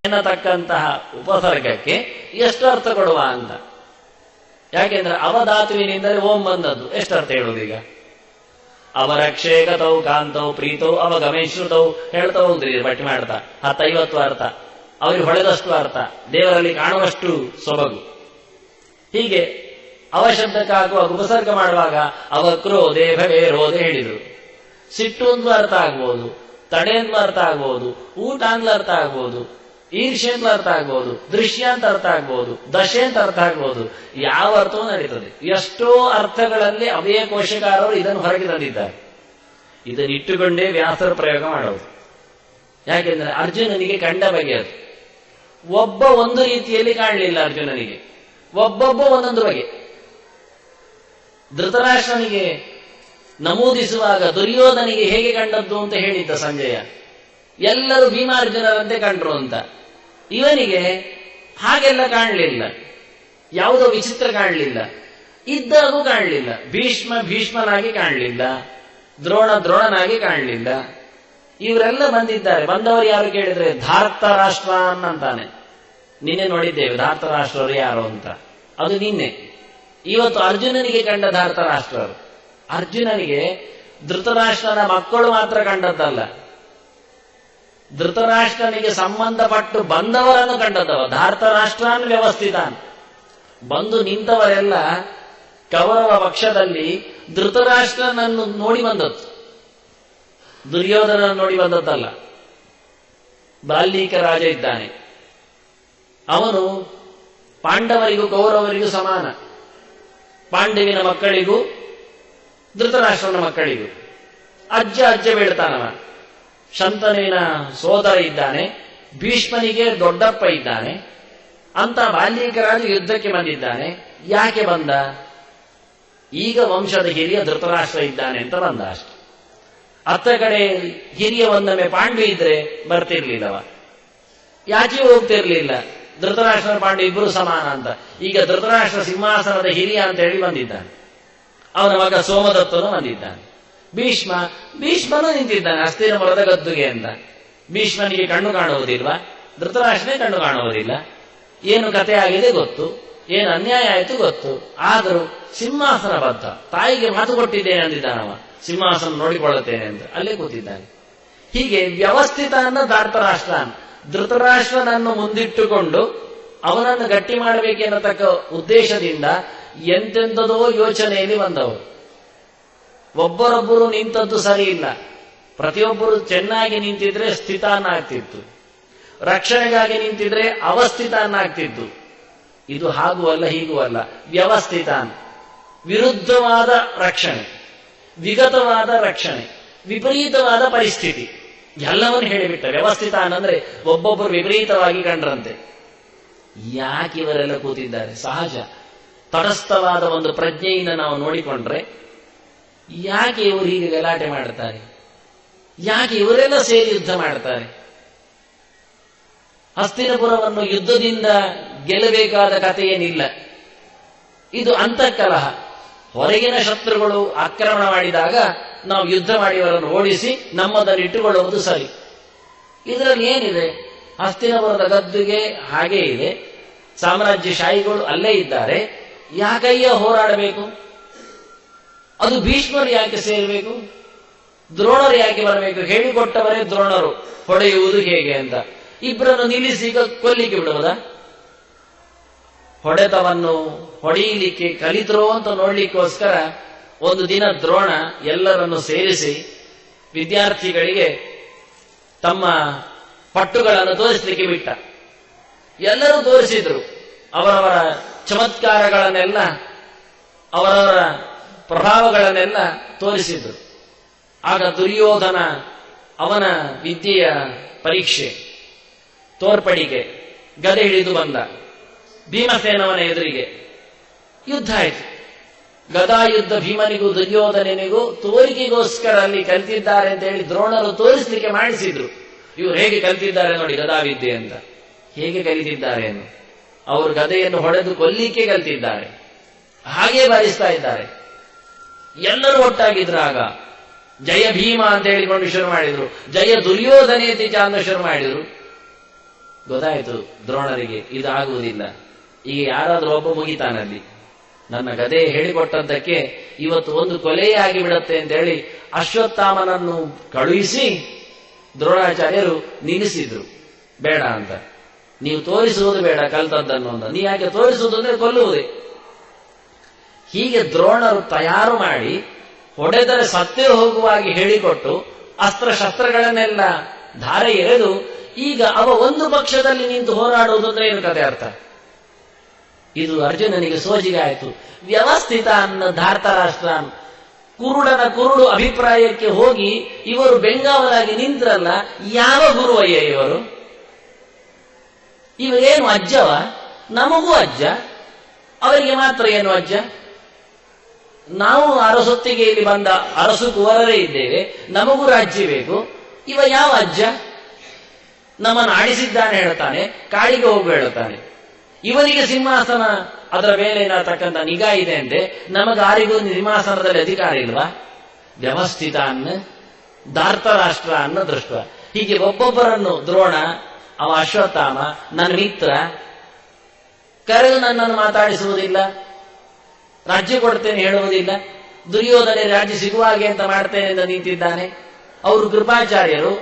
ಎನ್ನತಕ್ಕಂತಹ ಉಪಸರ್ಗಕ್ಕೆ ಎಷ್ಟು ಅರ್ಥ ಕೊಡುವ ಅಂತ. ಯಾಕೆಂದ್ರೆ ಅವಧಾತುವಿನಿಂದಲೇ ಓಂ ಬಂದದ್ದು. ಎಷ್ಟು ಅರ್ಥ ಹೇಳುವುದು ಈಗ? ಅವರಕ್ಷೇಕತೌ ಕಾಂತೌ ಪ್ರೀತೌ ಅವಗಮೇಶ್ರುತೌ ಹೇಳ್ತಾ ಹೋಗ್ರಿ ಬಟ್ಟಿ ಮಾಡ್ತಾ 10-50 ಅರ್ಥ, ಅವ್ರಿಗೆ ಹೊಳೆದಷ್ಟು ಅರ್ಥ, ದೇವರಲ್ಲಿ ಕಾಣುವಷ್ಟು ಸೊಬಗು. ಹೀಗೆ ಅವಶಬ್ದಕ್ಕಾಗುವ ಉಪಸರ್ಗ ಮಾಡುವಾಗ ಅವಕ್ರೋಧೆ ಭವೇ ರೋಧೆ ಹೇಳಿದರು. ಸಿಟ್ಟು ಅಂತ ಅರ್ಥ ಆಗ್ಬೋದು, ತಡೆ ಅಂತ ಅರ್ಥ ಆಗ್ಬೋದು, ಊಟ ಅಂತ ಅರ್ಥ ಆಗ್ಬೋದು, ಈರ್ಷ್ಯ ಅಂತ ಅರ್ಥ ಆಗ್ಬೋದು, ದೃಶ್ಯ ಅಂತ ಅರ್ಥ ಆಗ್ಬೋದು, ದಶೆ ಅಂತ ಅರ್ಥ ಆಗ್ಬೋದು. ಯಾವ ಅರ್ಥವೂ ನಡೀತದೆ. ಎಷ್ಟೋ ಅರ್ಥಗಳಲ್ಲಿ ಅವೇ ಕೋಶಕಾರರು ಇದನ್ನು ಹೊರಗೆ ತಂದಿದ್ದಾರೆ. ಇದನ್ನಿಟ್ಟುಕೊಂಡೇ ವ್ಯಾಸರ ಪ್ರಯೋಗ ಮಾಡೋದು. ಯಾಕೆಂದ್ರೆ ಅರ್ಜುನನಿಗೆ ಕಂಡ ಬಗೆಯದು. ಒಬ್ಬ ಒಂದು ರೀತಿಯಲ್ಲಿ ಕಾಣಲಿಲ್ಲ ಅರ್ಜುನನಿಗೆ, ಒಬ್ಬೊಬ್ಬ ಒಂದೊಂದು ಬಗೆ. ಧೃತರಾಷ್ಟ್ರನಿಗೆ ನಮೂದಿಸುವಾಗ ದುರ್ಯೋಧನಿಗೆ ಹೇಗೆ ಕಂಡದ್ದು ಅಂತ ಹೇಳಿದ್ದ ಸಂಜಯ. ಎಲ್ಲರೂ ಭೀಮಾರ್ಜುನರಂತೆ ಕಂಡ್ರು ಅಂತ. ಇವನಿಗೆ ಹಾಗೆಲ್ಲ ಕಾಣಲಿಲ್ಲ, ಯಾವುದೋ ವಿಚಿತ್ರ ಕಾಣಲಿಲ್ಲ, ಇದ್ದಾಗೂ ಕಾಣಲಿಲ್ಲ. ಭೀಷ್ಮನಾಗಿ ಕಾಣಲಿಲ್ಲ, ದ್ರೋಣನಾಗಿ ಕಾಣಲಿಲ್ಲ. ಇವರೆಲ್ಲ ಬಂದಿದ್ದಾರೆ. ಬಂದವರು ಯಾರು ಕೇಳಿದ್ರೆ ಧಾರ್ತ ರಾಷ್ಟ್ರ ಅಂತಾನೆ. ನಿನ್ನೆ ನೋಡಿದ್ದೇವೆ ಧಾರ್ತ ರಾಷ್ಟ್ರರು ಯಾರು ಅಂತ. ಅದು ನಿನ್ನೆ. ಇವತ್ತು ಅರ್ಜುನನಿಗೆ ಕಂಡ ಧಾರ್ತ ರಾಷ್ಟ್ರರು. ಅರ್ಜುನನಿಗೆ ಧೃತರಾಷ್ಟ್ರನ ಮಕ್ಕಳು ಮಾತ್ರ ಕಂಡದ್ದಲ್ಲ, ಧೃತರಾಷ್ಟ್ರನಿಗೆ ಸಂಬಂಧಪಟ್ಟು ಬಂದವರನ್ನು ಕಂಡದ್ದವ. ಧಾರ್ತ ರಾಷ್ಟ್ರಾನ್ ವ್ಯವಸ್ಥಿತಾನ್. ಬಂದು ನಿಂತವರೆಲ್ಲ ಕೌರವ ಪಕ್ಷದಲ್ಲಿ ಧೃತರಾಷ್ಟ್ರನನ್ನು ನೋಡಿ ಬಂದದ್ದು, ದುರ್ಯೋಧನ ನೋಡಿ ಬಂದದ್ದಲ್ಲ. ಬಾಲ್ಮೀಕ ರಾಜ ಇದ್ದಾನೆ, ಅವನು ಪಾಂಡವರಿಗೂ ಕೌರವರಿಗೂ ಸಮಾನ. ಪಾಂಡವಿನ ಮಕ್ಕಳಿಗೂ ಧೃತರಾಷ್ಟ್ರನ ಮಕ್ಕಳಿಗೂ ಅಜ್ಜ ಬೀಳ್ತಾನವ. ಶಂತನುವಿನ ಸೋದರ ಇದ್ದಾನೆ, ಭೀಷ್ಮನಿಗೆ ದೊಡ್ಡಪ್ಪ ಇದ್ದಾನೆ ಅಂತ ಬಾಲ್ಮೀಕರಾಜ ಯುದ್ಧಕ್ಕೆ ಬಂದಿದ್ದಾನೆ. ಯಾಕೆ ಬಂದ? ಈಗ ವಂಶದ ಹಿರಿಯ ಧೃತರಾಷ್ಟ್ರ ಇದ್ದಾನೆ ಅಂತ ಬಂದ ಅಷ್ಟೆ. ಅತ್ತ ಕಡೆ ಹಿರಿಯ ಒಂದೊಮ್ಮೆ ಪಾಂಡು ಇದ್ರೆ ಬರ್ತಿರ್ಲಿಲ್ಲವ, ಯಾಚೆ ಹೋಗ್ತಿರ್ಲಿಲ್ಲ. ಧೃತರಾಷ್ಟ್ರ ಪಾಂಡು ಇಬ್ಬರು ಸಮಾನ ಅಂತ. ಈಗ ಧೃತರಾಷ್ಟ್ರ ಸಿಂಹಾಸನದ ಹಿರಿಯ ಅಂತ ಹೇಳಿ ಬಂದಿದ್ದಾನೆ. ಅವನ ಮಗ ಸೋಮದತ್ತನು ಬಂದಿದ್ದಾನೆ. ಭೀಷ್ಮನು ನಿಂತಿದ್ದಾನೆ ಹಸ್ತಿನಪುರದ ಗದ್ದುಗೆ ಅಂತ. ಭೀಷ್ಮನಿಗೆ ಕಣ್ಣು ಕಾಣುವುದಿಲ್ವಾ? ಧೃತರಾಷ್ಟ್ರನೇ ಕಣ್ಣು ಕಾಣುವುದಿಲ್ಲ. ಏನು ಕಥೆ ಆಗಿದೆ ಗೊತ್ತು, ಏನು ಅನ್ಯಾಯ ಆಯಿತು ಗೊತ್ತು. ಆದರೂ ಸಿಂಹಾಸನ ಬದ್ಧ. ತಾಯಿಗೆ ಮಾತು ಕೊಟ್ಟಿದ್ದೇನೆ ಅಂದಿದ್ದಾನವ, ಸಿಂಹಾಸನ ನೋಡಿಕೊಳ್ಳುತ್ತೇನೆ ಅಂತ. ಅಲ್ಲೇ ಕೂತಿದ್ದಾನೆ. ಹೀಗೆ ವ್ಯವಸ್ಥಿತ ಅನ್ನ ಧಾರ್ತರಾಷ್ಟ್ರ. ಧೃತರಾಷ್ಟ್ರನನ್ನು ಮುಂದಿಟ್ಟುಕೊಂಡು ಅವನನ್ನು ಗಟ್ಟಿ ಮಾಡಬೇಕೆನ್ನತಕ್ಕ ಉದ್ದೇಶದಿಂದ ಎಂತೆಂಥದೋ ಯೋಚನೆಯಲ್ಲಿ ಬಂದವರು. ಒಬ್ಬರೊಬ್ಬರು ನಿಂತದ್ದು ಸರಿ ಇಲ್ಲ. ಪ್ರತಿಯೊಬ್ಬರು ಚೆನ್ನಾಗಿ ನಿಂತಿದ್ರೆ ಸ್ಥಿತಾನ್ನಾಗ್ತಿತ್ತು, ರಕ್ಷಣೆಗಾಗಿ ನಿಂತಿದ್ರೆ ಅವಸ್ಥಿತಾನ್ನಾಗ್ತಿತ್ತು. ಇದು ಹಾಗೂ ಅಲ್ಲ ಹೀಗೂ ಅಲ್ಲ, ವ್ಯವಸ್ಥಿತ. ವಿರುದ್ಧವಾದ ರಕ್ಷಣೆ, ವಿಗತವಾದ ರಕ್ಷಣೆ, ವಿಪರೀತವಾದ ಪರಿಸ್ಥಿತಿ ಎಲ್ಲವನ್ನು ಹೇಳಿಬಿಟ್ಟ. ವ್ಯವಸ್ಥಿತ ಅಂದ್ರೆ ಒಬ್ಬೊಬ್ಬರು ವಿಪರೀತವಾಗಿ ಕಂಡ್ರಂತೆ. ಯಾಕೆ ಇವರೆಲ್ಲ ಕೂತಿದ್ದಾರೆ? ಸಹಜ ತಟಸ್ಥವಾದ ಒಂದು ಪ್ರಜ್ಞೆಯಿಂದ ನಾವು ನೋಡಿಕೊಂಡ್ರೆ ಯಾಕೆ ಇವರು ಹೀಗೆ ಗಲಾಟೆ ಮಾಡ್ತಾರೆ? ಯಾಕೆ ಇವರೆಲ್ಲ ಸೇರಿ ಯುದ್ಧ ಮಾಡ್ತಾರೆ? ಹಸ್ತಿನಪುರವನ್ನು ಯುದ್ಧದಿಂದ ಗೆಲ್ಲಬೇಕಾದ ಕಥೆಯೇನಿಲ್ಲ. ಇದು ಅಂತಃಕಲಹ. ಹೊರಗಿನ ಶತ್ರುಗಳು ಆಕ್ರಮಣ ಮಾಡಿದಾಗ ನಾವು ಯುದ್ಧ ಮಾಡಿ ಅವರನ್ನು ಓಡಿಸಿ ನಮ್ಮದನ್ನು ಇಟ್ಟುಕೊಳ್ಳುವುದು ಸರಿ. ಇದರಲ್ಲಿ ಏನಿದೆ? ಹಸ್ತಿನಪುರದ ಗದ್ದುಗೆ ಹಾಗೇ ಇದೆ, ಸಾಮ್ರಾಜ್ಯಶಾಹಿಗಳು ಅಲ್ಲೇ ಇದ್ದಾರೆ. ಯಾಕಯ್ಯ ಹೋರಾಡಬೇಕು? ಅದು ಭೀಷ್ಮರು ಯಾಕೆ ಸೇರಬೇಕು? ದ್ರೋಣರು ಯಾಕೆ ಬರಬೇಕು? ಹೇಳಿಕೊಟ್ಟವರೇ ದ್ರೋಣರು ಹೊಡೆಯುವುದು ಹೇಗೆ ಅಂತ. ಇಬ್ಬರನ್ನು ನಿಲ್ಲಿಸಿ ಈಗ ಕೊಲ್ಲಿಕ್ಕೆ ಬಿಡುವುದಾ? ಹೊಡೆತವನ್ನು ಹೊಡೆಯಲಿಕ್ಕೆ ಕಲಿತರೋ ಅಂತ ನೋಡ್ಲಿಕ್ಕೋಸ್ಕರ ಒಂದು ದಿನ ದ್ರೋಣ ಎಲ್ಲರನ್ನು ಸೇರಿಸಿ ವಿದ್ಯಾರ್ಥಿಗಳಿಗೆ ತಮ್ಮ ಪಟ್ಟುಗಳನ್ನು ತೋರಿಸಲಿಕ್ಕೆ ಬಿಟ್ಟ. ಎಲ್ಲರೂ ತೋರಿಸಿದ್ರು ಅವರವರ ಚಮತ್ಕಾರಗಳನ್ನೆಲ್ಲ, ಅವರವರ ಪ್ರಭಾವಗಳನ್ನೆಲ್ಲ ತೋರಿಸಿದ್ರು. ಆಗ ದುರ್ಯೋಧನ ಅವನ ವಿದ್ಯೆಯ ಪರೀಕ್ಷೆ ತೋರ್ಪಡಿಗೆ ಗದೆ ಹಿಡಿದು ಬಂದ. ಭೀಮಸೇನವನ ಎದುರಿಗೆ ಯುದ್ಧ ಆಯಿತು. ಗದಾಯುದ್ಧ ಭೀಮನಿಗೂ ದುರ್ಯೋಧನನಿಗೂ ತೋರಿಕೆಗೋಸ್ಕರ ಅಲ್ಲಿ ಕಲಿತಿದ್ದಾರೆ ಅಂತ ಹೇಳಿ ದ್ರೋಣರು ತೋರಿಸಲಿಕ್ಕೆ ಮಾಡಿಸಿದ್ರು. ಇವರು ಹೇಗೆ ಕಲಿತಿದ್ದಾರೆ ನೋಡಿ ಗದಾವಿದ್ಯೆ ಅಂತ. ಹೇಗೆ ಕಲಿತಿದ್ದಾರೆ ಎಂದು ಅವರು ಗದೆಯನ್ನು ಹೊಡೆದು ಕೊಲ್ಲಿಕ್ಕೆ ಕಲಿತಿದ್ದಾರೆ. ಹಾಗೇ ಬಾರಿಸ್ತಾ ಇದ್ದಾರೆ. ಎಲ್ಲರೂ ಒಟ್ಟಾಗಿದ್ರು. ಆಗ ಜಯ ಭೀಮ ಅಂತ ಹೇಳಿಕೊಂಡು ಶುರು ಮಾಡಿದ್ರು, ಜಯ ದುರ್ಯೋಧನೇತಿ ಅಂತ ಶುರು ಮಾಡಿದ್ರು. ಗೊತ್ತಾಯಿತು ದ್ರೋಣರಿಗೆ ಇದಾಗುವುದಿಲ್ಲ. ಈಗ ಯಾರಾದ್ರೂ ಒಬ್ಬ ಮುಗಿತಾನಲ್ಲಿ, ನನ್ನ ಗದೆ ಹೇಳಿಕೊಟ್ಟದ್ದಕ್ಕೆ ಇವತ್ತು ಒಂದು ಕೊಲೆಯೇ ಆಗಿಬಿಡತ್ತೆ ಅಂತೇಳಿ ಅಶ್ವತ್ಥಾಮನನ್ನು ಕಳುಹಿಸಿ ದ್ರೋಣಾಚಾರ್ಯರು ನಿಲ್ಲಿಸಿದ್ರು. ಬೇಡ ಅಂತ, ನೀವು ತೋರಿಸುವುದು ಬೇಡ ಕಲ್ತದ್ದನ್ನು ಅಂತ. ನೀ ಯಾಕೆ ತೋರಿಸುವುದು ಅಂದ್ರೆ ಕೊಲ್ಲುವುದೇ. ಹೀಗೆ ದ್ರೋಣರು ತಯಾರು ಮಾಡಿ ಹೊಡೆದರೆ ಸತ್ತೇ ಹೋಗುವಾಗಿ ಹೇಳಿಕೊಟ್ಟು ಅಸ್ತ್ರಶಸ್ತ್ರಗಳನ್ನೆಲ್ಲ ಧಾರೆ ಎರೆದು ಈಗ ಅವ ಒಂದು ಪಕ್ಷದಲ್ಲಿ ನಿಂತು ಹೋರಾಡುವುದು ಅಂದ್ರೆ ಏನು ಕತೆ ಅರ್ಥ? ಇದು ಅರ್ಜುನನಿಗೆ ಸೋಜಿಗೆ ಆಯಿತು. ವ್ಯವಸ್ಥಿತ ಅನ್ನ ಧಾರ್ತರಾಷ್ಟ್ರ ಕುರುಡನ ಕುರುಡು ಅಭಿಪ್ರಾಯಕ್ಕೆ ಹೋಗಿ ಇವರು ಬೆಂಗಾವಲಾಗಿ ನಿಂತ್ರಲ್ಲ, ಯಾವ ಗುರುವಯ್ಯ ಇವರು? ಇವರೇನು ಅಜ್ಜವ? ನಮಗೂ ಅಜ್ಜ, ಅವರಿಗೆ ಮಾತ್ರ ಏನು ಅಜ್ಜ? ನಾವು ಅರಸೊತ್ತಿಗೆ ಇಲ್ಲಿ ಬಂದ ಅರಸು ಕುವರರೇ ಇದ್ದೇವೆ, ನಮಗೂ ರಾಜ್ಯ ಬೇಕು. ಇವ ಯಾವ ಅಜ್ಜ? ನಮ್ಮನ್ನು ಆಡಿಸಿದ್ದಾನೆ ಹೇಳ್ತಾನೆ, ಕಾಡಿಗೆ ಹೋಗು ಹೇಳ್ತಾನೆ. ಇವನಿಗೆ ಸಿಂಹಾಸನ ಅದರ ಮೇಲೆ ಏನಾಗ್ತಕ್ಕಂಥ ನಿಗಾ ಇದೆ ಅಂತೆ, ನಮಗಾರಿಗೂ ಸಿಂಹಾಸನದಲ್ಲಿ ಅಧಿಕಾರ ಇಲ್ವಾ? ವ್ಯವಸ್ಥಿತ ಅನ್ನ ಧಾರ್ತರಾಷ್ಟ್ರ ಅನ್ನ ದೃಷ್ಟ. ಹೀಗೆ ಒಬ್ಬೊಬ್ಬರನ್ನು ದ್ರೋಣ, ಅವ ಅಶ್ವತ್ಥಾಮ, ನನ್ನ ಮಿತ್ರ, ಕರೆದು ನನ್ನನ್ನು ಮಾತಾಡಿಸುವುದಿಲ್ಲ, ರಾಜ್ಯ ಕೊಡ್ತೇನೆ ಹೇಳುವುದಿಲ್ಲ. ದುರ್ಯೋಧನೆ ರಾಜ್ಯ ಸಿಗುವ ಹಾಗೆ ಅಂತ ಮಾಡ್ತೇನೆ ಅಂತ ನಿಂತಿದ್ದಾನೆ. ಅವರು ಕೃಪಾಚಾರ್ಯರು,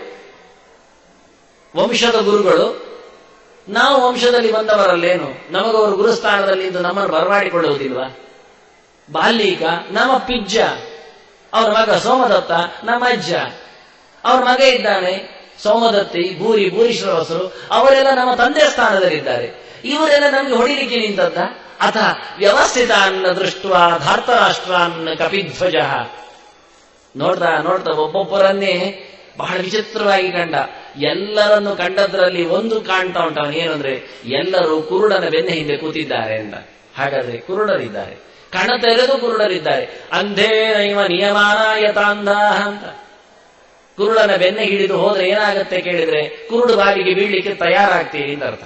ವಂಶದ ಗುರುಗಳು. ನಾವು ವಂಶದಲ್ಲಿ ಬಂದವರಲ್ಲೇನು? ನಮಗವರು ಗುರುಸ್ಥಾನದಲ್ಲಿ ಇದ್ದು ನಮ್ಮನ್ನು ಬರಮಾಡಿಕೊಳ್ಳುವುದಿಲ್ವಾ? ಬಾಲ್ಯೀಕ ನಮ್ಮ ಪಿಜ್ಜ, ಅವರ ಮಗ ಸೋಮದತ್ತ ನಮ್ಮ ಅಜ್ಜ, ಅವ್ರ ಮಗ ಇದ್ದಾನೆ ಸೋಮದತ್ತಿ, ಭೂರಿಶ್ರವಸರು, ಅವರೆಲ್ಲ ನಮ್ಮ ತಂದೆ ಸ್ಥಾನದಲ್ಲಿದ್ದಾರೆ. ಇವರೆಲ್ಲ ನಮಗೆ ಹೊಡಿಲಿಕ್ಕೆ ನಿಂತದ್ದ? ಅಥ ವ್ಯವಸ್ಥಿತ ಅನ್ನ ದೃಷ್ಟ ಧಾರ್ತರಾಷ್ಟ್ರ ಅನ್ನ ಕಪಿಧ್ವಜ. ನೋಡ್ತಾ ನೋಡ್ತಾ ಒಬ್ಬೊಬ್ಬರನ್ನೇ ಬಹಳ ವಿಚಿತ್ರವಾಗಿ ಕಂಡ. ಎಲ್ಲರನ್ನು ಕಂಡದ್ರಲ್ಲಿ ಒಂದು ಕಾಣ್ತಾ ಉಂಟ, ಅವನು ಏನಂದ್ರೆ ಎಲ್ಲರೂ ಕುರುಡನ ಬೆನ್ನ ಹಿಂದೆ ಕೂತಿದ್ದಾರೆ ಅಂತ. ಹಾಗಾದ್ರೆ ಕುರುಡರಿದ್ದಾರೆ, ಕಣ ತೆರೆದು ಕುರುಡರಿದ್ದಾರೆ. ಅಂಧೇ ನೈವ ನಿಯಮಾನಾಯತಾಂಧ ಅಂತ. ಕುರುಡನ ಬೆನ್ನ ಹಿಡಿದು ಹೋದ್ರೆ ಏನಾಗತ್ತೆ ಕೇಳಿದ್ರೆ ಕುರುಡು ಬಾವಿಗೆ ಬೀಳ್ಲಿಕ್ಕೆ ತಯಾರಾಗ್ತೀವಿ ಅಂತ ಅರ್ಥ.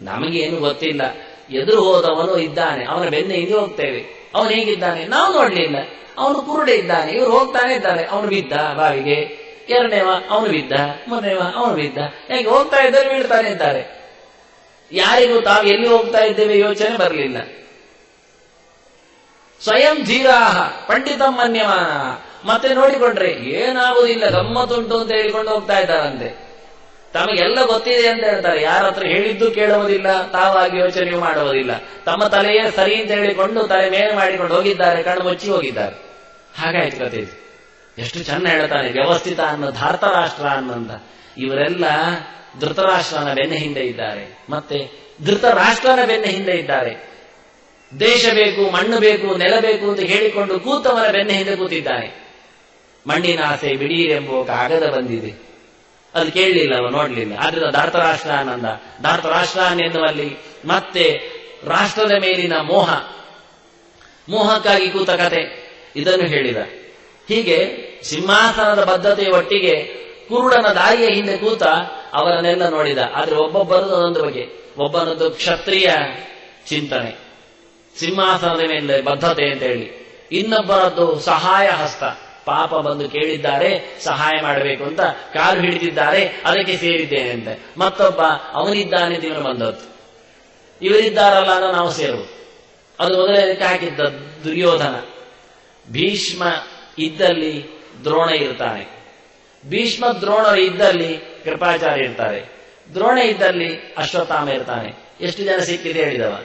ನಮಗೇನು ಗೊತ್ತಿಲ್ಲ. ಎದುರು ಹೋದವನು ಇದ್ದಾನೆ, ಅವನ ಬೆನ್ನ ಹಿಂದೆ ಹೋಗ್ತೇವೆ. ಅವನು ಹೇಗಿದ್ದಾನೆ ನಾವು ನೋಡ್ಲಿಲ್ಲ, ಅವನು ಕುರುಡೆ ಇದ್ದಾನೆ, ಇವರು ಹೋಗ್ತಾನೆ ಇದ್ದಾರೆ. ಅವನು ಬಿದ್ದ ಬಾವಿಗೆ, ಎರಡನೇವ ಅವನು ಬಿದ್ದ, ಮೂರನೇವ ಅವನು ಬಿದ್ದ. ಹೇಗೆ ಹೋಗ್ತಾ ಇದ್ದಾರೆ, ಬೀಳ್ತಾನೆ ಇದ್ದಾರೆ. ಯಾರಿಗೂ ತಾವು ಎಲ್ಲಿ ಹೋಗ್ತಾ ಇದ್ದೇವೆ ಯೋಚನೆ ಬರಲಿಲ್ಲ. ಸ್ವಯಂ ಧೀರಾಹ ಪಂಡಿತಂ ಮನ್ಯಮಾನ. ಮತ್ತೆ ನೋಡಿಕೊಂಡ್ರೆ ಏನಾಗುವುದಿಲ್ಲ, ಗಮ್ಮತ್ತುಂಟು ಅಂತ ಹೇಳಿಕೊಂಡು ಹೋಗ್ತಾ ಇದ್ದಾರಂತೆ. ತಮಗೆಲ್ಲ ಗೊತ್ತಿದೆ ಅಂತ ಹೇಳ್ತಾರೆ. ಯಾರ ಹತ್ರ ಹೇಳಿದ್ದು ಕೇಳುವುದಿಲ್ಲ, ತಾವಾಗಿ ಯೋಚನೆ ಮಾಡುವುದಿಲ್ಲ. ತಮ್ಮ ತಲೆಯೇ ಸರಿ ಅಂತ ಹೇಳಿಕೊಂಡು ತಲೆ ಮೇಲೆ ಮಾಡಿಕೊಂಡು ಹೋಗಿದ್ದಾರೆ, ಕಣ್ಣು ಮುಚ್ಚಿ ಹೋಗಿದ್ದಾರೆ. ಹಾಗಾಯ್ತು ಕತೆ. ಎಷ್ಟು ಚೆನ್ನ ಹೇಳ್ತಾನೆ, ವ್ಯವಸ್ಥಿತ ಅನ್ನೋ ಧಾರ್ತರಾಷ್ಟ್ರ ಅನ್ನಂತ. ಇವರೆಲ್ಲ ಧೃತರಾಷ್ಟ್ರನ ಬೆನ್ನ ಹಿಂದೆ ಇದ್ದಾರೆ, ಮತ್ತೆ ಧೃತರಾಷ್ಟ್ರನ ಬೆನ್ನ ಹಿಂದೆ ಇದ್ದಾರೆ. ದೇಶ ಬೇಕು, ಮಣ್ಣು ಬೇಕು, ನೆಲ ಬೇಕು ಅಂತ ಹೇಳಿಕೊಂಡು ಕೂತವನ ಬೆನ್ನ ಹಿಂದೆ ಕೂತಿದ್ದಾನೆ. ಮಣ್ಣಿನ ಆಸೆ ಬಿಡೀರೆಂಬೋ ಕಾಗದ ಬಂದಿದೆ, ಅದು ಕೇಳಲಿಲ್ಲ, ಅವ ನೋಡ್ಲಿಲ್ಲ. ಆದ್ರಿಂದ ಧಾರ್ತರಾಷ್ಟ್ರ ಆನಂದ, ಧಾರ್ತರಾಷ್ಟ್ರ ಎನ್ನುವಲ್ಲಿ ಮತ್ತೆ ರಾಷ್ಟ್ರದ ಮೇಲಿನ ಮೋಹಕ್ಕಾಗಿ ಕೂತ ಕತೆ ಇದನ್ನು ಹೇಳಿದ. ಹೀಗೆ ಸಿಂಹಾಸನದ ಬದ್ಧತೆಯ ಒಟ್ಟಿಗೆ ಕುರುಡನ ದಾರಿಯ ಹಿಂದೆ ಕೂತ ಅವರನ್ನೆಲ್ಲ ನೋಡಿದ. ಆದ್ರೆ ಒಬ್ಬೊಬ್ಬರದ್ದು ಒಂದೊಂದು ಬಗೆ. ಒಬ್ಬನದ್ದು ಕ್ಷತ್ರಿಯ ಚಿಂತನೆ, ಸಿಂಹಾಸನದ ಮೇಲೆ ಬದ್ಧತೆ ಅಂತ ಹೇಳಿ. ಇನ್ನೊಬ್ಬರದ್ದು ಸಹಾಯ ಹಸ್ತ, ಪಾಪ ಬಂದು ಕೇಳಿದ್ದಾರೆ ಸಹಾಯ ಮಾಡಬೇಕು ಅಂತ ಕಾಲು ಹಿಡಿದಿದ್ದಾರೆ, ಅದಕ್ಕೆ ಸೇರಿದ್ದೇನೆ ಅಂತ. ಮತ್ತೊಬ್ಬ ಅವನಿದ್ದಾನೆ ಇವನು ಬಂದದ್ದು, ಇವರಿದ್ದಾರಲ್ಲ ಅನ್ನೋ ನಾವು ಸೇರುವುದು. ಅದು ಮೊದಲೇ ಹಾಕಿದ್ದ ದುರ್ಯೋಧನ. ಭೀಷ್ಮ ಇದ್ದಲ್ಲಿ ದ್ರೋಣ ಇರ್ತಾನೆ, ಭೀಷ್ಮ ದ್ರೋಣರು ಇದ್ದಲ್ಲಿ ಕೃಪಾಚಾರ್ಯ ಇರ್ತಾರೆ, ದ್ರೋಣ ಇದ್ದಲ್ಲಿ ಅಶ್ವತ್ಥಾಮ ಇರ್ತಾನೆ. ಎಷ್ಟು ಜನ ಸಿಕ್ಕಿದೆ ಹೇಳಿದವ.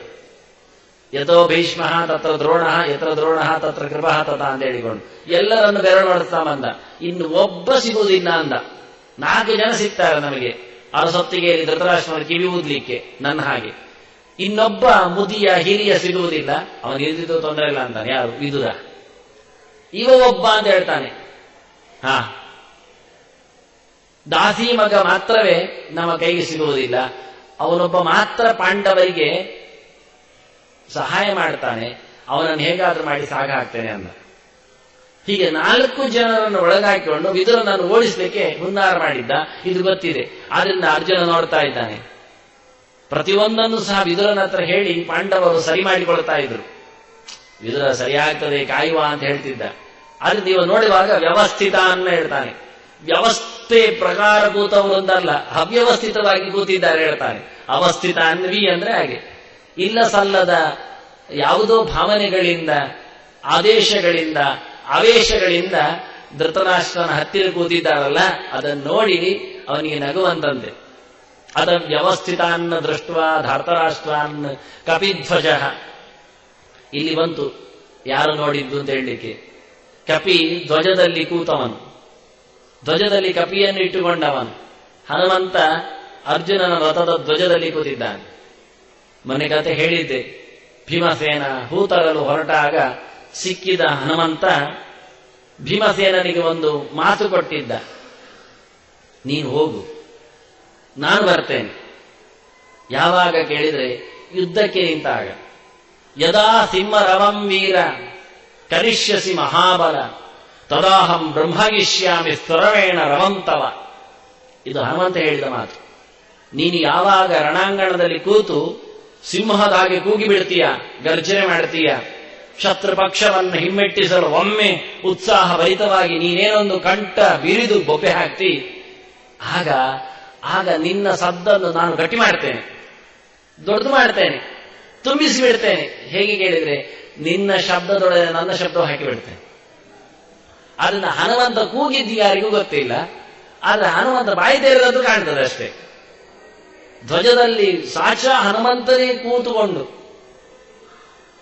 ಯಥೋ ಭೀಷ್ಮ ತತ್ರ ದ್ರೋಣ, ಯತ್ರ ದ್ರೋಣ ತತ್ರ ಕೃಪಾ ತಥ ಅಂತ ಹೇಳಿಕೊಂಡು ಎಲ್ಲರನ್ನು ಬೆರಳು ಮಾಡಿಸ್ತಾ ಬಂದ. ಇನ್ನು ಒಬ್ಬ ಸಿಗುವುದಿಲ್ಲ ಅಂದ. 4 ಜನ ಸಿಗ್ತಾರೆ ನಮಗೆ ಅರಸೊತ್ತಿಗೆ ಧೃತರಾಷ್ಟ್ರನ ಕಿವಿ ಊದ್ಲಿಕ್ಕೆ, ನನ್ನ ಹಾಗೆ. ಇನ್ನೊಬ್ಬ ಮುದಿಯ ಹಿರಿಯ ಸಿಗುವುದಿಲ್ಲ, ಅವನು ಇಲ್ದಿದ್ದು ತೊಂದರೆ ಇಲ್ಲ ಅಂತಾನೆ. ಯಾರು? ವಿದುರ. ಇವ ಒಬ್ಬ ಅಂತ ಹೇಳ್ತಾನೆ. ದಾಸಿ ಮಗ ಮಾತ್ರವೇ ನಮ್ಮ ಕೈಗೆ ಸಿಗುವುದಿಲ್ಲ, ಅವನೊಬ್ಬ ಮಾತ್ರ ಪಾಂಡವರಿಗೆ ಸಹಾಯ ಮಾಡ್ತಾನೆ, ಅವನನ್ನು ಹೇಗಾದ್ರೂ ಮಾಡಿ ಸಾಗ ಹಾಕ್ತೇನೆ ಅಂದ. ಹೀಗೆ 4 ಜನರನ್ನು ಒಳಗಾಕಿಕೊಂಡು ವಿದುರನನ್ನು ಓಡಿಸ್ಲಿಕ್ಕೆ ಹುನ್ನಾರ ಮಾಡಿದ್ದ. ಇದು ಗೊತ್ತಿದೆ. ಆದ್ರಿಂದ ಅರ್ಜುನ ನೋಡ್ತಾ ಇದ್ದಾನೆ. ಪ್ರತಿಯೊಂದನ್ನು ಸಹ ವಿದುರನ ಹತ್ರ ಹೇಳಿ ಪಾಂಡವರು ಸರಿ ಮಾಡಿಕೊಳ್ತಾ ಇದ್ರು. ವಿದುರ ಸರಿಯಾಗ್ತದೆ ಕಾಯುವ ಅಂತ ಹೇಳ್ತಿದ್ದ. ಆದ್ರೆ ನೀವು ನೋಡುವಾಗ ವ್ಯವಸ್ಥಿತ ಅನ್ನ ಹೇಳ್ತಾನೆ. ವ್ಯವಸ್ಥಿತ ಅವಸ್ಥೆ ಪ್ರಕಾರ ಕೂತವರೊಂದಲ್ಲ, ಅವ್ಯವಸ್ಥಿತವಾಗಿ ಕೂತಿದ್ದಾರೆ ಹೇಳ್ತಾನೆ. ಅವಸ್ಥಿತ ಅನ್ವಿ ಅಂದ್ರೆ ಹಾಗೆ ಇಲ್ಲ ಸಲ್ಲದ ಯಾವುದೋ ಭಾವನೆಗಳಿಂದ, ಆದೇಶಗಳಿಂದ, ಆವೇಶಗಳಿಂದ ಧೃತರಾಷ್ಟ್ರನ ಹತ್ತಿರ ಕೂತಿದ್ದಾರಲ್ಲ, ಅದನ್ನು ನೋಡಿ ಅವನಿಗೆ ನಗುವಂತಂತೆ. ಅದ ವ್ಯವಸ್ಥಿತಾನ್ನ ದೃಷ್ಟ ಧಾರ್ತರಾಷ್ಟ್ರಾನ್ ಕಪಿಧ್ವಜ. ಇಲ್ಲಿ ಬಂತು ಯಾರು ನೋಡಿದ್ದು ಅಂತ ಹೇಳಲಿಕ್ಕೆ. ಕಪಿ ಧ್ವಜದಲ್ಲಿ ಕೂತವನು, ಧ್ವಜದಲ್ಲಿ ಕಪಿಯನ್ನು ಇಟ್ಟುಕೊಂಡವನು. ಹನುಮಂತ ಅರ್ಜುನನ ರಥದ ಧ್ವಜದಲ್ಲಿ ಕೂತಿದ್ದಾನೆ. ಮೊನ್ನೆ ಕತೆ ಹೇಳಿದ್ದೆ, ಭೀಮಸೇನ ಹೂ ತರಲು ಹೊರಟಾಗ ಸಿಕ್ಕಿದ ಹನುಮಂತ ಭೀಮಸೇನನಿಗೆ ಒಂದು ಮಾತು ಕೊಟ್ಟಿದ್ದ, ನೀನು ಹೋಗು, ನಾನು ಬರ್ತೇನೆ. ಯಾವಾಗ ಕೇಳಿದ್ರೆ ಯುದ್ಧಕ್ಕೆ ನಿಂತಾಗ. ಯದಾ ಸಿಂಹರವಂ ವೀರ ಕರಿಷ್ಯಸಿ ಮಹಾಬಲ ತದಾಹಂ ಬ್ರಹ್ಮಗಿಷ್ಯಾಮಿ ಸ್ತುರವೇಣ ರವಂತವ. ಇದು ಹನುಮಂತ ಹೇಳಿದ ಮಾತು. ನೀನು ಯಾವಾಗ ರಣಾಂಗಣದಲ್ಲಿ ಕೂತು ಸಿಂಹದ ಹಾಗೆ ಕೂಗಿ ಬಿಡ್ತೀಯ, ಗರ್ಜನೆ ಮಾಡ್ತೀಯ, ಶತ್ರು ಪಕ್ಷವನ್ನು ಹಿಮ್ಮೆಟ್ಟಿಸಲು ಒಮ್ಮೆ ಉತ್ಸಾಹ ಭರಿತವಾಗಿ ನೀನೇನೊಂದು ಕಂಠ ಬಿರಿದು ಬೊಬ್ಬೆ ಹಾಕ್ತಿ, ಆಗ ನಿನ್ನ ಸದ್ದನ್ನು ನಾನು ಗಟ್ಟಿ ಮಾಡ್ತೇನೆ, ದೊಡ್ಡದು ಮಾಡ್ತೇನೆ, ತುಂಬಿಸಿಬಿಡ್ತೇನೆ. ಹೇಗೆ ಕೇಳಿದ್ರೆ ನಿನ್ನ ಶಬ್ದದೊಳಗೆ ನನ್ನ ಶಬ್ದ ಹಾಕಿಬಿಡ್ತೇನೆ. ಅದನ್ನ ಹನುಮಂತ ಕೂಗಿದ್ದು ಯಾರಿಗೂ ಗೊತ್ತಿಲ್ಲ, ಆದ್ರೆ ಹನುಮಂತ ಬಾಯಿ ತೆರೆದದ್ದು ಕಾಣ್ತದೆ ಅಷ್ಟೇ. ಧ್ವಜದಲ್ಲಿ ಸಾಕ್ಷಾ ಹನುಮಂತನೇ ಕೂತುಕೊಂಡು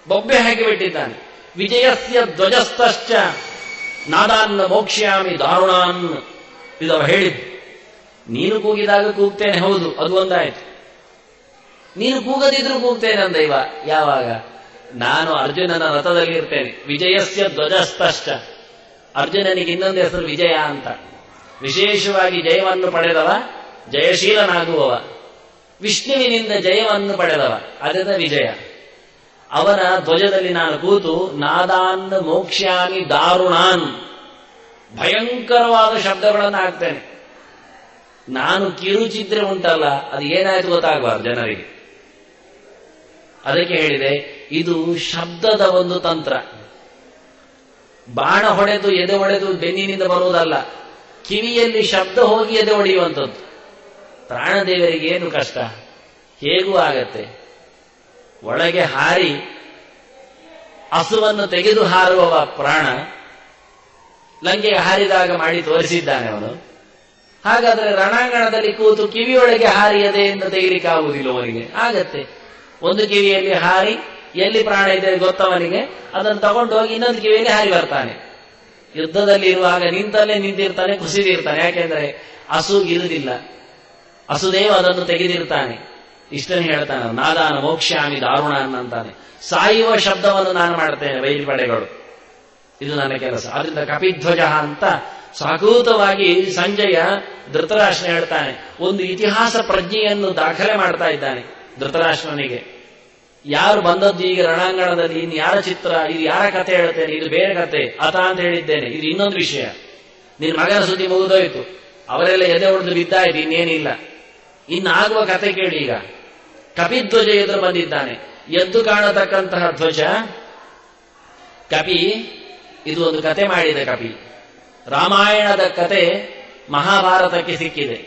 ಬೊಬ್ಬೆ ಹಾಕಿಬಿಟ್ಟಿದ್ದಾನೆ. ವಿಜಯಸ್ಯ ಧ್ವಜಸ್ತಶ್ಚ ನಾದಾನ್ನ ಮೋಕ್ಷ್ಯಾಮಿ ದಾರುಣಾನ್. ಇದವ ಹೇಳಿದ್ದು. ನೀನು ಕೂಗಿದಾಗ ಕೂಗ್ತೇನೆ, ಹೌದು, ಅದು ಒಂದಾಯ್ತು. ನೀನು ಕೂಗದಿದ್ರು ಕೂಗ್ತೇನೆ ಅಂದ ಇವ. ಯಾವಾಗ? ನಾನು ಅರ್ಜುನನ ರಥದಲ್ಲಿ ಇರ್ತೇನೆ. ವಿಜಯಸ್ಯ ಧ್ವಜಸ್ತಶ್ಚ. ಅರ್ಜುನನಿಗೆ ಇನ್ನೊಂದು ಹೆಸರು ವಿಜಯ ಅಂತ. ವಿಶೇಷವಾಗಿ ಜಯವನ್ನು ಪಡೆದವ, ಜಯಶೀಲನಾಗುವವ, ವಿಷ್ಣುವಿನಿಂದ ಜಯವನ್ನು ಪಡೆದವ, ಅದೇ ವಿಜಯ. ಅವನ ಧ್ವಜದಲ್ಲಿ ನಾನು ಕೂತು ನಾದಾನ್ ಮೋಕ್ಷ್ಯಾಮಿ ದಾರುಣಾನ್, ಭಯಂಕರವಾದ ಶಬ್ದಗಳನ್ನು ಹಾಕ್ತೇನೆ. ನಾನು ಕಿರುಚಿದ್ರೆ ಉಂಟಲ್ಲ, ಅದು ಏನಾಯ್ತು ಗೊತ್ತಾಗಬಾರ್ದು ಜನರಿಗೆ. ಅದಕ್ಕೆ ಹೇಳಿದೆ, ಇದು ಶಬ್ದದ ಒಂದು ತಂತ್ರ. ಬಾಣ ಹೊಡೆದು ಎದೆ ಹೊಡೆದು ಬೆನ್ನಿನಿಂದ ಬರುವುದಲ್ಲ, ಕಿವಿಯಲ್ಲಿ ಶಬ್ದ ಹೋಗಿ ಎದೆ ಹೊಡೆಯುವಂಥದ್ದು. ಪ್ರಾಣದೇವರಿಗೆ ಏನು ಕಷ್ಟ, ಹೇಗೂ ಆಗತ್ತೆ. ಒಳಗೆ ಹಾರಿ ಹಸುವನ್ನು ತೆಗೆದು ಹಾರುವವ ಪ್ರಾಣ ಲಂಕೆಗೆ ಹಾರಿದಾಗ ಮಾಡಿ ತೋರಿಸಿದ್ದಾನೆ ಅವನು. ಹಾಗಾದ್ರೆ ರಣಾಂಗಣದಲ್ಲಿ ಕೂತು ಕಿವಿಯೊಳಗೆ ಹಾರಿ ಎದೆಯಿಂದ ತೆಗಿಲಿಕ್ಕೆ ಆಗುವುದಿಲ್ಲ ಅವನಿಗೆ. ಆಗತ್ತೆ. ಒಂದು ಕಿವಿಯಲ್ಲಿ ಹಾರಿ ಎಲ್ಲಿ ಪ್ರಾಣ ಇದೆ ಗೊತ್ತವನಿಗೆ, ಅದನ್ನು ತಗೊಂಡು ಹೋಗಿ ಇನ್ನೊಂದು ಕಿವಿಯಲ್ಲಿ ಹಾರಿ ಬರ್ತಾನೆ. ಯುದ್ಧದಲ್ಲಿ ಇರುವಾಗ ನಿಂತಲ್ಲೇ ನಿಂತಿರ್ತಾನೆ, ಕುಸಿದಿರ್ತಾನೆ. ಯಾಕೆಂದ್ರೆ ಹಸು ಇರುವುದಿಲ್ಲ, ಹಸುದೇವ ಅದನ್ನು ತೆಗೆದಿರ್ತಾನೆ. ಇಷ್ಟನ್ನು ಹೇಳ್ತಾನೆ, ನಾದಾನ ಮೋಕ್ಷ್ಯಾಮಿ ದಾರುಣಾನ್ ಅಂತಾನೆ. ಸಾಯುವ ಶಬ್ದವನ್ನು ನಾನು ಮಾಡ್ತೇನೆ ಬೈಲ್ಪಡೆಗಳು, ಇದು ನನ್ನ ಕೆಲಸ. ಆದ್ರಿಂದ ಕಪಿಧ್ವಜ ಅಂತ ಸಾಕೂತವಾಗಿ ಸಂಜಯ ಧೃತರಾಷ್ಟ್ರ ಹೇಳ್ತಾನೆ. ಒಂದು ಇತಿಹಾಸ ಪ್ರಜ್ಞೆಯನ್ನು ದಾಖಲೆ ಮಾಡ್ತಾ ಇದ್ದಾನೆ ಧೃತರಾಷ್ಟ್ರನಿಗೆ. ಯಾರು ಬಂದದ್ದು ಈಗ ರಣಾಂಗಣದಲ್ಲಿ, ಇನ್ನು ಯಾರ ಚಿತ್ರ, ಇದು ಯಾರ ಕಥೆ ಹೇಳ್ತೇನೆ, ಇದು ಬೇರೆ ಕಥೆ ಅತ ಅಂತ ಹೇಳಿದ್ದೇನೆ, ಇದು ಇನ್ನೊಂದು ವಿಷಯ. ನಿನ್ನ ಮಗನ ಸುದ್ದಿ ಮುಗಿದೋಯ್ತು, ಅವರೆಲ್ಲ ಎದೆ ಹೊಡೆದು ಬಿದ್ದಾಯ್ತು, ಇನ್ನೇನಿಲ್ಲ. ಇನ್ನಾಗುವ ಕಥೆ ಕೇಳಿ. ಈಗ ಕಪಿಧ್ವಜ ಎದುರು ಬಂದಿದ್ದಾನೆ. ಎದ್ದು ಕಾಣತಕ್ಕಂತಹ ಧ್ವಜ ಕಪಿ. ಇದು ಒಂದು ಕತೆ ಮಾಡಿದೆ ಕಪಿ. ರಾಮಾಯಣದ ಕತೆ ಮಹಾಭಾರತಕ್ಕೆ ಸಿಕ್ಕಿದೆ.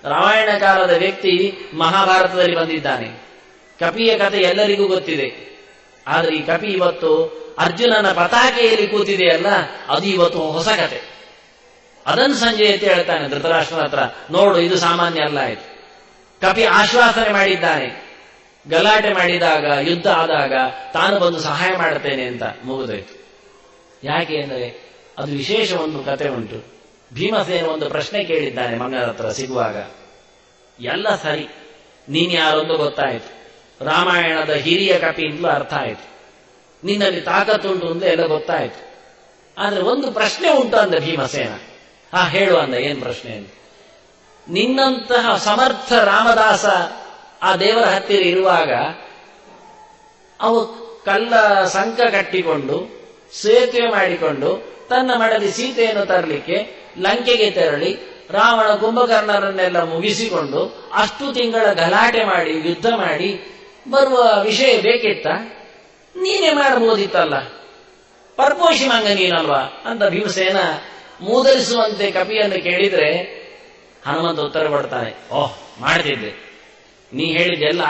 ರಾಮಾಯಣ ಕಾಲದ ವ್ಯಕ್ತಿ ಮಹಾಭಾರತದಲ್ಲಿ ಬಂದಿದ್ದಾನೆ. ಕಪಿಯ ಕತೆ ಎಲ್ಲರಿಗೂ ಗೊತ್ತಿದೆ. ಆದ್ರೆ ಈ ಕಪಿ ಇವತ್ತು ಅರ್ಜುನನ ಪತಾಕೆಯಲ್ಲಿ ಕೂತಿದೆಯಲ್ಲ, ಅದು ಇವತ್ತು ಹೊಸ ಕತೆ. ಅದನ್ನು ಸಂಜೆ ಎತ್ತಿ ಹೇಳ್ತಾನೆ ಧೃತರಾಷ್ಟ್ರನ ಹತ್ರ, ನೋಡು ಇದು ಸಾಮಾನ್ಯ ಅಲ್ಲ ಆಯ್ತು. ಕಪಿ ಆಶ್ವಾಸನೆ ಮಾಡಿದ್ದಾನೆ, ಗಲಾಟೆ ಮಾಡಿದಾಗ, ಯುದ್ಧ ಆದಾಗ ತಾನು ಬಂದು ಸಹಾಯ ಮಾಡುತ್ತೇನೆ ಅಂತ. ಮುಗಿದೋಯ್ತು. ಯಾಕೆ ಅಂದರೆ ಅದು ವಿಶೇಷ ಒಂದು ಕತೆ ಉಂಟು. ಭೀಮಸೇನ ಒಂದು ಪ್ರಶ್ನೆ ಕೇಳಿದ್ದಾನೆ ಮಂಗನ ಹತ್ರ ಸಿಗುವಾಗ. ಎಲ್ಲ ಸರಿ, ನೀನ್ ಯಾರೊಂದು ಗೊತ್ತಾಯಿತು, ರಾಮಾಯಣದ ಹಿರಿಯ ಕಪಿ ಅಂತಲೂ ಅರ್ಥ ಆಯಿತು, ನಿನ್ನಲ್ಲಿ ತಾಕತ್ತುಂಟು ಅಂತ ಎಲ್ಲ ಗೊತ್ತಾಯಿತು. ಆದ್ರೆ ಒಂದು ಪ್ರಶ್ನೆ ಉಂಟು ಅಂದ ಭೀಮಸೇನ. ಹೇಳು ಅಂದ. ಏನ್ ಪ್ರಶ್ನೆ ಅಂತ. ನಿನ್ನಂತಹ ಸಮರ್ಥ ರಾಮದಾಸ ಆ ದೇವರ ಹತ್ತಿರ ಇರುವಾಗ ಅವು ಕಲ್ಲ ಸಂಕ ಕಟ್ಟಿಕೊಂಡು ಸೇತುವೆ ಮಾಡಿಕೊಂಡು ತನ್ನ ಮಡದಿ ಸೀತೆಯನ್ನು ತರಲಿಕ್ಕೆ ಲಂಕೆಗೆ ತೆರಳಿ ರಾವಣ ಕುಂಭಕರ್ಣರನ್ನೆಲ್ಲ ಮುಗಿಸಿಕೊಂಡು ಅಷ್ಟು ತಿಂಗಳ ಗಲಾಟೆ ಮಾಡಿ ಯುದ್ಧ ಮಾಡಿ ಬರುವ ವಿಷಯ ಬೇಕಿತ್ತ? ನೀನೇ ಮಾಡಬಹುದಿತ್ತಲ್ಲ, ಪರ್ಪೋಷಿ ಮಂಗ ನೀನಲ್ವಾ ಅಂತ ಭೀಮಸೇನ ಮೂದಲಿಸುವಂತೆ ಕಪಿಯನ್ನು ಕೇಳಿದ್ರೆ ಹನುಮಂತ ಉತ್ತರ ಕೊಡ್ತಾನೆ, ಓಹ್ ಮಾಡ್ತಿದ್ದೆ, ನೀ ಹೇಳಿದ್ದೆಲ್ಲ